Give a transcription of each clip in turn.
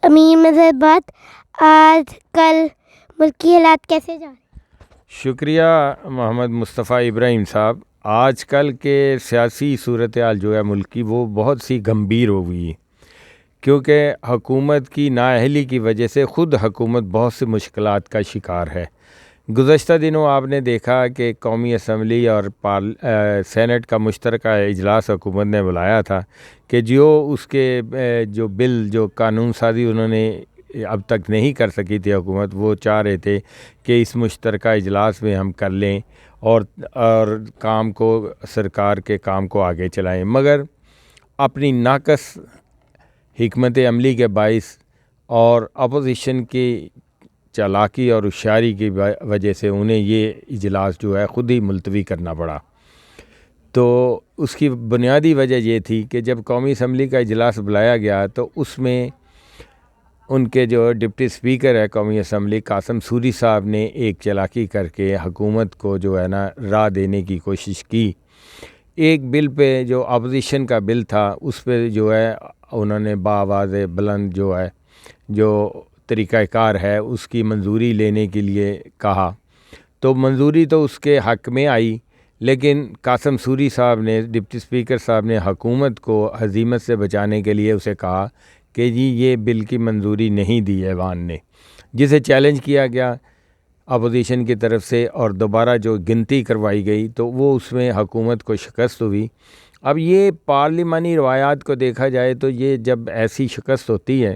امیر مظہر بات، آج کل ملکی حالات کیسے جا رہے ہیں؟ شکریہ محمد مصطفیٰ ابراہیم صاحب. آج کل کے سیاسی صورتحال جو ہے ملک کی وہ بہت سی گمبھیر ہو گئی ہے، کیونکہ حکومت کی نااہلی کی وجہ سے خود حکومت بہت سی مشکلات کا شکار ہے. گزشتہ دنوں آپ نے دیکھا کہ قومی اسمبلی اور سینٹ کا مشترکہ اجلاس حکومت نے بلایا تھا کہ اس کے جو بل جو قانون سازی انہوں نے اب تک نہیں کر سکی تھی حکومت، وہ چاہ رہے تھے کہ اس مشترکہ اجلاس میں ہم کر لیں اور کام کو سرکار کے کام کو آگے چلائیں، مگر اپنی ناقص حکمت عملی کے باعث اور اپوزیشن کی چالاکی اور ہوشیاری کی وجہ سے انہیں یہ اجلاس جو ہے خود ہی ملتوی کرنا پڑا. تو اس کی بنیادی وجہ یہ تھی کہ جب قومی اسمبلی کا اجلاس بلایا گیا تو اس میں ان کے جو ڈپٹی اسپیکر ہے قومی اسمبلی قاسم سوری صاحب نے ایک چالاکی کر کے حکومت کو جو ہے نا راہ دینے کی کوشش کی. ایک بل پہ جو اپوزیشن کا بل تھا اس پہ جو ہے انہوں نے بآواز بلند جو ہے جو طریقہ کار ہے اس کی منظوری لینے کے لیے کہا، تو منظوری تو اس کے حق میں آئی، لیکن قاسم سوری صاحب نے ڈپٹی اسپیکر صاحب نے حکومت کو ہزیمت سے بچانے کے لیے اسے کہا کہ جی یہ بل کی منظوری نہیں دی ایوان نے، جسے چیلنج کیا گیا اپوزیشن کی طرف سے اور دوبارہ جو گنتی کروائی گئی تو وہ اس میں حکومت کو شکست ہوئی. اب یہ پارلیمانی روایات کو دیکھا جائے تو یہ جب ایسی شکست ہوتی ہے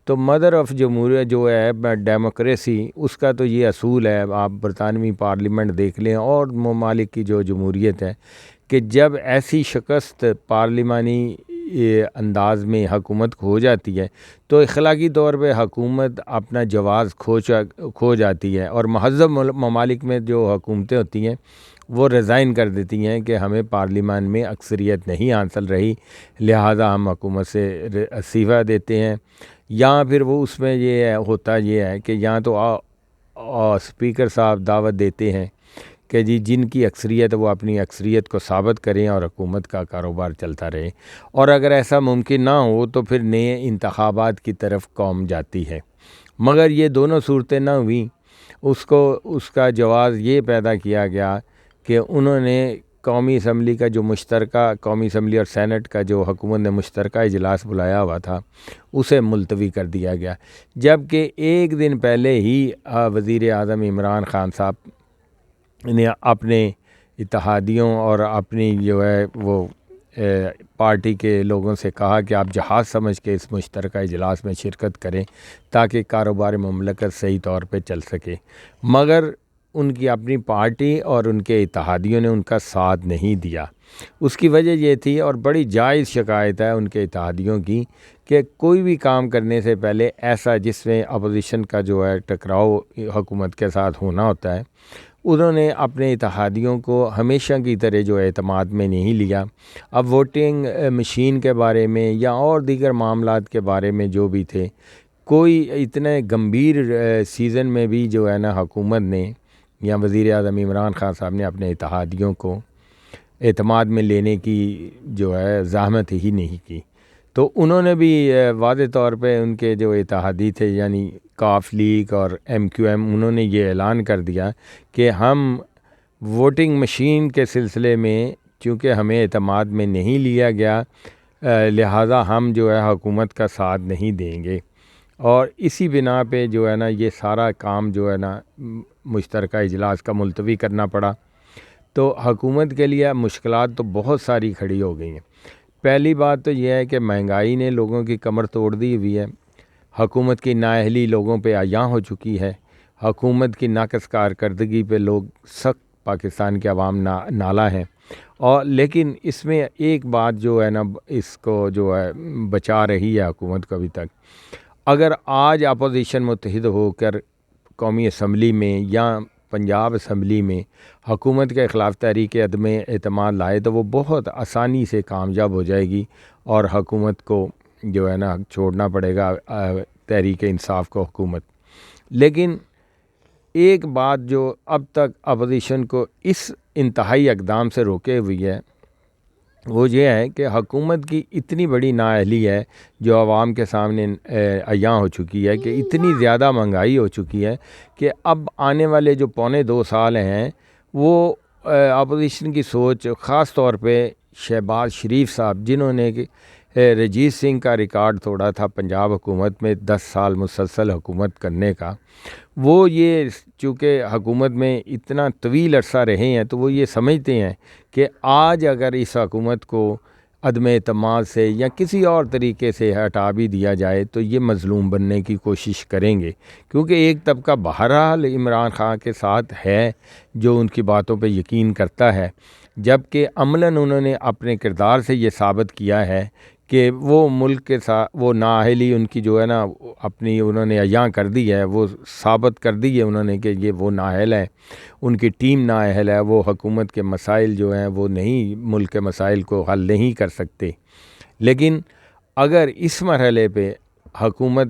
تو مدر آف جمہوریت جو ہے ڈیموکریسی، اس کا تو یہ اصول ہے. آپ برطانوی پارلیمنٹ دیکھ لیں اور ممالک کی جو جمہوریت ہے کہ جب ایسی شکست پارلیمانی انداز میں حکومت کو ہو جاتی ہے تو اخلاقی طور پہ حکومت اپنا جواز کھو جاتی ہے، اور مہذب ممالک میں جو حکومتیں ہوتی ہیں وہ ریزائن کر دیتی ہیں کہ ہمیں پارلیمان میں اکثریت نہیں حاصل رہی، لہٰذا ہم حکومت سے استعفیٰ دیتے ہیں. یا پھر وہ اس میں یہ ہوتا یہ ہے کہ یا تو اسپیکر صاحب دعوت دیتے ہیں کہ جی جن کی اکثریت وہ اپنی اکثریت کو ثابت کریں اور حکومت کا کاروبار چلتا رہے، اور اگر ایسا ممکن نہ ہو تو پھر نئے انتخابات کی طرف قوم جاتی ہے. مگر یہ دونوں صورتیں نہ ہوئیں. اس کا جواز یہ پیدا کیا گیا کہ انہوں نے قومی اسمبلی کا جو مشترکہ قومی اسمبلی اور سینٹ کا جو حکومت نے مشترکہ اجلاس بلایا ہوا تھا اسے ملتوی کر دیا گیا، جبکہ ایک دن پہلے ہی وزیر اعظم عمران خان صاحب نے اپنے اتحادیوں اور اپنی جو ہے وہ پارٹی کے لوگوں سے کہا کہ آپ جہاز سمجھ کے اس مشترکہ اجلاس میں شرکت کریں تاکہ کاروبار مملکت صحیح طور پہ چل سکے، مگر ان کی اپنی پارٹی اور ان کے اتحادیوں نے ان کا ساتھ نہیں دیا. اس کی وجہ یہ تھی، اور بڑی جائز شکایت ہے ان کے اتحادیوں کی، کہ کوئی بھی کام کرنے سے پہلے ایسا جس میں اپوزیشن کا جو ہے ٹکراؤ حکومت کے ساتھ ہونا ہوتا ہے، انہوں نے اپنے اتحادیوں کو ہمیشہ کی طرح جو اعتماد میں نہیں لیا. اب ووٹنگ مشین کے بارے میں یا اور دیگر معاملات کے بارے میں جو بھی تھے، کوئی اتنے گمبھیر سیزن میں بھی جو ہے نا حکومت نے یا وزیر اعظم عمران خان صاحب نے اپنے اتحادیوں کو اعتماد میں لینے کی جو ہے زحمت ہی نہیں کی. تو انہوں نے بھی واضح طور پہ ان کے جو اتحادی تھے یعنی کاف لیگ اور ایم کیو ایم، انہوں نے یہ اعلان کر دیا کہ ہم ووٹنگ مشین کے سلسلے میں چونکہ ہمیں اعتماد میں نہیں لیا گیا، لہٰذا ہم جو ہے حکومت کا ساتھ نہیں دیں گے. اور اسی بنا پہ جو ہے نا یہ سارا کام جو ہے نا مشترکہ اجلاس کا ملتوی کرنا پڑا. تو حکومت کے لیے مشکلات تو بہت ساری کھڑی ہو گئی ہیں. پہلی بات تو یہ ہے کہ مہنگائی نے لوگوں کی کمر توڑ دی ہوئی ہے، حکومت کی نااہلی لوگوں پہ عیاں ہو چکی ہے، حکومت کی ناقص کارکردگی پہ لوگ سخت پاکستان کے عوام نالہ ہیں. اور لیکن اس میں ایک بات جو ہے نا اس کو جو ہے بچا رہی ہے حکومت کو ابھی تک، اگر آج اپوزیشن متحد ہو کر قومی اسمبلی میں یا پنجاب اسمبلی میں حکومت کے خلاف تحریک عدم اعتماد لائے تو وہ بہت آسانی سے کامیاب ہو جائے گی، اور حکومت کو جو ہے نا چھوڑنا پڑے گا تحریک انصاف کو حکومت. لیکن ایک بات جو اب تک اپوزیشن کو اس انتہائی اقدام سے روکے ہوئی ہے وہ یہ ہے کہ حکومت کی اتنی بڑی نااہلی ہے جو عوام کے سامنے عیاں ہو چکی ہے کہ اتنی زیادہ مہنگائی ہو چکی ہے کہ اب آنے والے جو 1.25 سال ہیں وہ اپوزیشن کی سوچ، خاص طور پہ شہباز شریف صاحب جنہوں نے رجیت سنگھ کا ریکارڈ توڑا تھا پنجاب حکومت میں 10 سال مسلسل حکومت کرنے کا، وہ یہ چونکہ حکومت میں اتنا طویل عرصہ رہے ہیں تو وہ یہ سمجھتے ہیں کہ آج اگر اس حکومت کو عدم اعتماد سے یا کسی اور طریقے سے ہٹا بھی دیا جائے تو یہ مظلوم بننے کی کوشش کریں گے، کیونکہ ایک طبقہ بہرحال عمران خان کے ساتھ ہے جو ان کی باتوں پہ یقین کرتا ہے، جبکہ عملاً انہوں نے اپنے کردار سے یہ ثابت کیا ہے کہ وہ ملک کے ساتھ وہ نااہلی ان کی جو ہے نا اپنی انہوں نے عیاں کر دی ہے، وہ ثابت کر دی ہے انہوں نے کہ یہ وہ نااہل ہے، ان کی ٹیم نااہل ہے، وہ حکومت کے مسائل جو ہیں وہ نہیں، ملک کے مسائل کو حل نہیں کر سکتے۔ لیکن اگر اس مرحلے پہ حکومت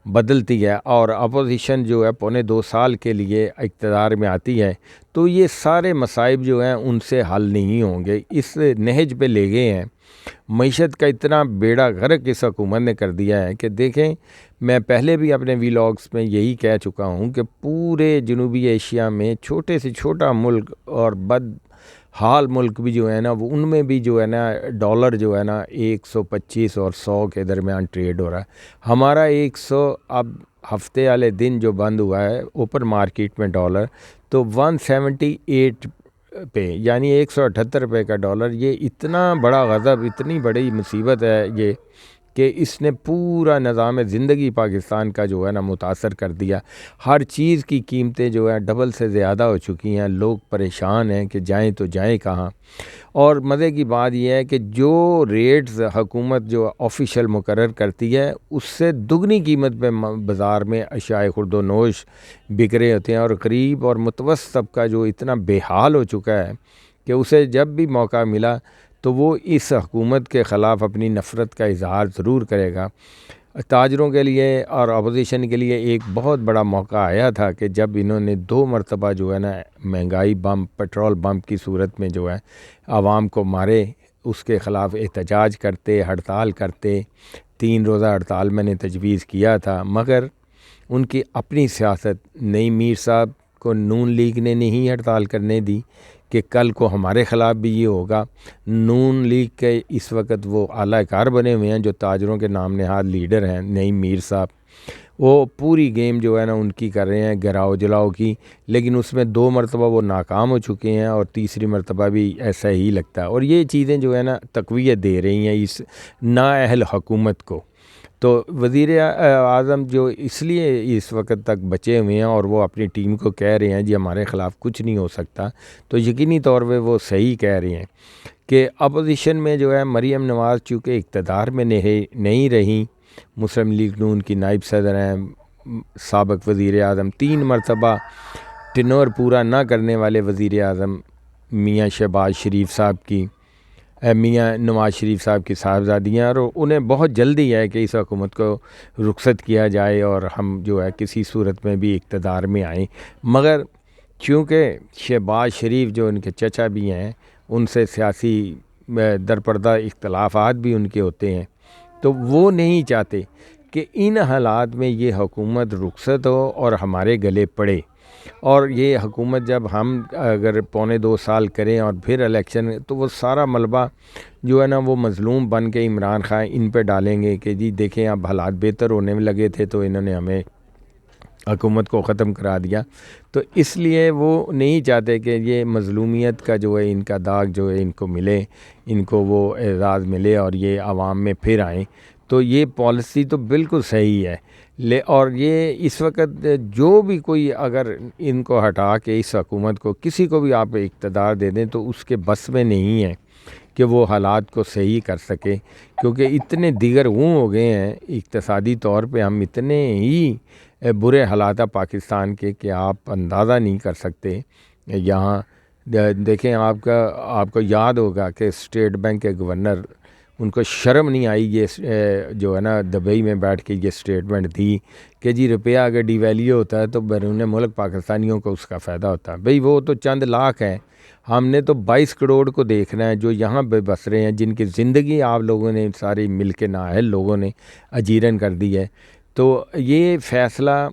بدلتی ہے اور اپوزیشن جو ہے 1.25 سال کے لیے اقتدار میں آتی ہے تو یہ سارے مصائب جو ہیں ان سے حل نہیں ہوں گے۔ اس نہج پہ لے گئے ہیں، معیشت کا اتنا بیڑا غرق اس حکومت نے کر دیا ہے کہ دیکھیں، میں پہلے بھی اپنے ویلاگز میں یہی کہہ چکا ہوں کہ پورے جنوبی ایشیا میں چھوٹے سے چھوٹا ملک اور بد حال ملک بھی جو ہے نا وہ ان میں بھی جو ہے نا ڈالر جو ہے نا 125 اور 100 کے درمیان ٹریڈ ہو رہا ہے۔ ہمارا 100 اب ہفتے والے دن جو بند ہوا ہے اوپن مارکیٹ میں ڈالر تو 178 پہ، یعنی 178 روپے کا ڈالر۔ یہ اتنا بڑا غضب، اتنی بڑی مصیبت ہے یہ کہ اس نے پورا نظام زندگی پاکستان کا جو ہے نا متاثر کر دیا۔ ہر چیز کی قیمتیں جو ہے ڈبل سے زیادہ ہو چکی ہیں، لوگ پریشان ہیں کہ جائیں تو جائیں کہاں۔ اور مزے کی بات یہ ہے کہ جو ریٹس حکومت جو آفیشیل مقرر کرتی ہے اس سے دگنی قیمت پہ بازار میں اشیاء خورد و نوش بک رہے ہوتے ہیں، اور غریب اور متوسط طبقہ جو اتنا بے حال ہو چکا ہے کہ اسے جب بھی موقع ملا تو وہ اس حکومت کے خلاف اپنی نفرت کا اظہار ضرور کرے گا۔ تاجروں کے لیے اور اپوزیشن کے لیے ایک بہت بڑا موقع آیا تھا کہ جب انہوں نے 2 مرتبہ جو ہے نا مہنگائی بمپ، پیٹرول بمپ کی صورت میں جو ہے عوام کو مارے، اس کے خلاف احتجاج کرتے، ہڑتال کرتے۔ 3 روزہ ہڑتال میں نے تجویز کیا تھا، مگر ان کی اپنی سیاست، نئی میر صاحب کو نون لیگ نے نہیں ہڑتال کرنے دی کہ کل کو ہمارے خلاف بھی یہ ہوگا۔ نون لیگ کے اس وقت وہ اعلیٰ کار بنے ہوئے ہیں جو تاجروں کے نام نہاد لیڈر ہیں، نعیم میر صاحب، وہ پوری گیم جو ہے نا ان کی کر رہے ہیں گراؤ جلاؤ کی، لیکن اس میں 2 مرتبہ وہ ناکام ہو چکے ہیں اور تیسری مرتبہ بھی ایسا ہی لگتا ہے، اور یہ چیزیں جو ہے نا تقویت دے رہی ہیں اس نااہل حکومت کو۔ تو وزیر اعظم جو اس لیے اس وقت تک بچے ہوئے ہیں اور وہ اپنی ٹیم کو کہہ رہے ہیں جی ہمارے خلاف کچھ نہیں ہو سکتا، تو یقینی طور پہ وہ صحیح کہہ رہے ہیں کہ اپوزیشن میں جو ہے مریم نواز چونکہ اقتدار میں نہیں رہیں، مسلم لیگ نون کی نائب صدر ہیں، سابق وزیر اعظم، 3 مرتبہ ٹینور پورا نہ کرنے والے وزیر اعظم میاں شہباز شریف صاحب کی، میاں نواز شریف صاحب کی صاحبزادیاں، اور انہیں بہت جلدی ہے کہ اس حکومت کو رخصت کیا جائے اور ہم جو ہے کسی صورت میں بھی اقتدار میں آئیں، مگر چونکہ شہباز شریف جو ان کے چچا بھی ہیں ان سے سیاسی درپردہ اختلافات بھی ان کے ہوتے ہیں، تو وہ نہیں چاہتے کہ ان حالات میں یہ حکومت رخصت ہو اور ہمارے گلے پڑے، اور یہ حکومت جب ہم اگر 1.25 سال کریں اور پھر الیکشن تو وہ سارا ملبہ جو ہے نا وہ مظلوم بن کے عمران خان ان پہ ڈالیں گے کہ جی دیکھیں اب حالات بہتر ہونے میں لگے تھے تو انہوں نے ہمیں حکومت کو ختم کرا دیا۔ تو اس لیے وہ نہیں چاہتے کہ یہ مظلومیت کا جو ہے ان کا داغ جو ہے ان کو ملے، ان کو وہ اعزاز ملے اور یہ عوام میں پھر آئیں۔ تو یہ پالیسی تو بالکل صحیح ہے، اور یہ اس وقت جو بھی کوئی اگر ان کو ہٹا کے اس حکومت کو کسی کو بھی آپ اقتدار دے دیں تو اس کے بس میں نہیں ہے کہ وہ حالات کو صحیح کر سکے، کیونکہ اتنے دیگر ہو گئے ہیں اقتصادی طور پہ، ہم اتنے ہی برے حالات پاکستان کے کہ آپ اندازہ نہیں کر سکتے۔ یہاں دیکھیں، آپ کو یاد ہوگا کہ اسٹیٹ بینک کے گورنر ان کو شرم نہیں آئی یہ جو ہے نا دبئی میں بیٹھ کے یہ سٹیٹمنٹ دی کہ جی روپیہ اگر ڈی ویلیو ہوتا ہے تو بیرون ملک پاکستانیوں کو اس کا فائدہ ہوتا ہے. بھئی وہ تو چند لاکھ ہیں, ہم نے تو 22 کروڑ کو دیکھنا ہے جو یہاں پہ بس رہے ہیں, جن کی زندگی آپ لوگوں نے ساری مل کے نااہل لوگوں نے اجیرن کر دی ہے. تو یہ فیصلہ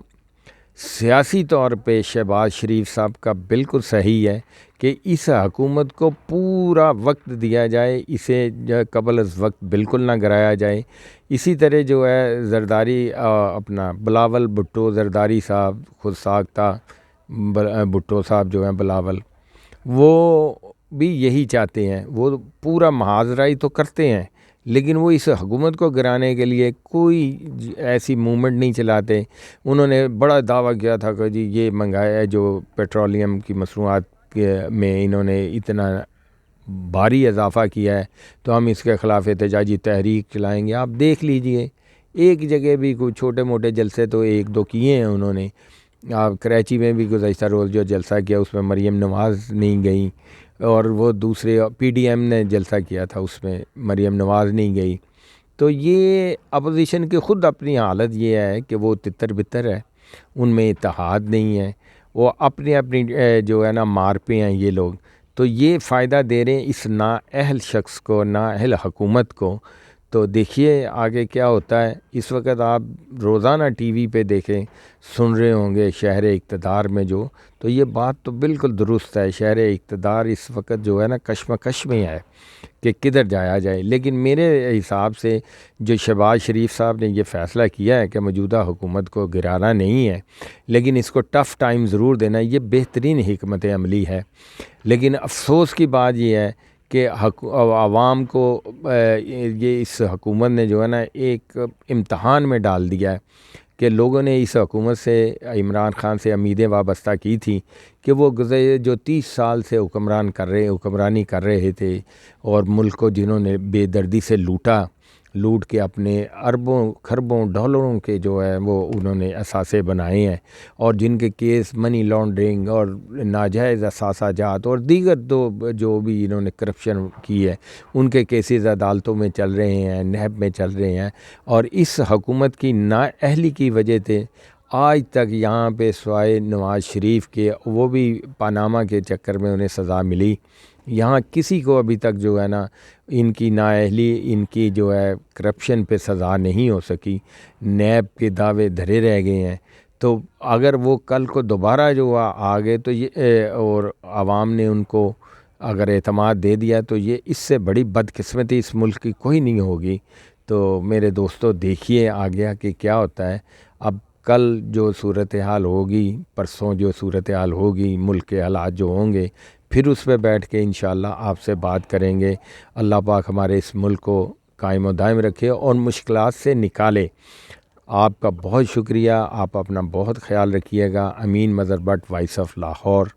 سیاسی طور پہ شہباز شریف صاحب کا بالکل صحیح ہے کہ اس حکومت کو پورا وقت دیا جائے, اسے قبل از وقت بالکل نہ گرایا جائے. اسی طرح جو ہے زرداری اپنا بلاول بھٹو زرداری صاحب, خود ساختہ بھٹو صاحب جو ہیں بلاول, وہ بھی یہی چاہتے ہیں. وہ پورا محاذرائی تو کرتے ہیں لیکن وہ اس حکومت کو گرانے کے لیے کوئی ایسی موومنٹ نہیں چلاتے. انہوں نے بڑا دعویٰ کیا تھا کہ جی یہ منگایا ہے جو پیٹرولیم کی مصنوعات میں انہوں نے اتنا بھاری اضافہ کیا ہے تو ہم اس کے خلاف احتجاجی تحریک چلائیں گے. آپ دیکھ لیجئے ایک جگہ بھی کوئی چھوٹے موٹے جلسے تو ایک دو کیے ہیں انہوں نے. آپ کراچی میں بھی گزشتہ روز جو جلسہ کیا اس میں مریم نواز نہیں گئیں, اور وہ دوسرے پی ڈی ایم نے جلسہ کیا تھا اس میں مریم نواز نہیں گئی. تو یہ اپوزیشن کی خود اپنی حالت یہ ہے کہ وہ تتر بتر ہے, ان میں اتحاد نہیں ہے, وہ اپنی جو ہے نا مار پہ ہیں یہ لوگ. تو یہ فائدہ دے رہے ہیں اس نااہل شخص کو, نااہل حکومت کو. تو دیکھیے آگے کیا ہوتا ہے. اس وقت آپ روزانہ ٹی وی پہ دیکھیں, سن رہے ہوں گے شہر اقتدار میں جو, تو یہ بات تو بالکل درست ہے. شہر اقتدار اس وقت جو ہے نا کشمکش میں ہے کہ کدھر جایا جائے. لیکن میرے حساب سے جو شہباز شریف صاحب نے یہ فیصلہ کیا ہے کہ موجودہ حکومت کو گرانا نہیں ہے لیکن اس کو ٹف ٹائم ضرور دینا ہے, یہ بہترین حکمت عملی ہے. لیکن افسوس کی بات یہ ہے کہ عوام کو یہ اس حکومت نے جو ہے نا ایک امتحان میں ڈال دیا ہے کہ لوگوں نے اس حکومت سے, عمران خان سے امیدیں وابستہ کی تھی کہ وہ جو 30 سال سے حکمرانی کر رہے تھے اور ملک کو جنہوں نے بے دردی سے لوٹ کے اپنے اربوں خربوں ڈالروں کے جو ہے وہ انہوں نے اثاثے بنائے ہیں, اور جن کے کیس منی لانڈرنگ اور ناجائز اثاثہ جات اور دیگر جو بھی انہوں نے کرپشن کی ہے ان کے کیسز عدالتوں میں چل رہے ہیں, نیب میں چل رہے ہیں. اور اس حکومت کی نااہلی کی وجہ سے آج تک یہاں پہ سوائے نواز شریف کے, وہ بھی پاناما کے چکر میں انہیں سزا ملی, یہاں کسی کو ابھی تک جو ہے نا ان کی نااہلی, ان کی جو ہے کرپشن پہ سزا نہیں ہو سکی. نیب کے دعوے دھرے رہ گئے ہیں. تو اگر وہ کل کو دوبارہ جو آ گئے تو یہ اور عوام نے ان کو اگر اعتماد دے دیا تو یہ اس سے بڑی بدقسمتی اس ملک کی کوئی نہیں ہوگی. تو میرے دوستو دیکھیے آگے کہ کیا ہوتا ہے. اب کل جو صورتحال ہوگی, پرسوں جو صورتحال ہوگی, ملک کے حالات جو ہوں گے, پھر اس پہ بیٹھ کے انشاءاللہ آپ سے بات کریں گے. اللہ پاک ہمارے اس ملک کو قائم و دائم رکھے اور مشکلات سے نکالے. آپ کا بہت شکریہ. آپ اپنا بہت خیال رکھیے گا. امین مظہر بٹ, وائس آف لاہور.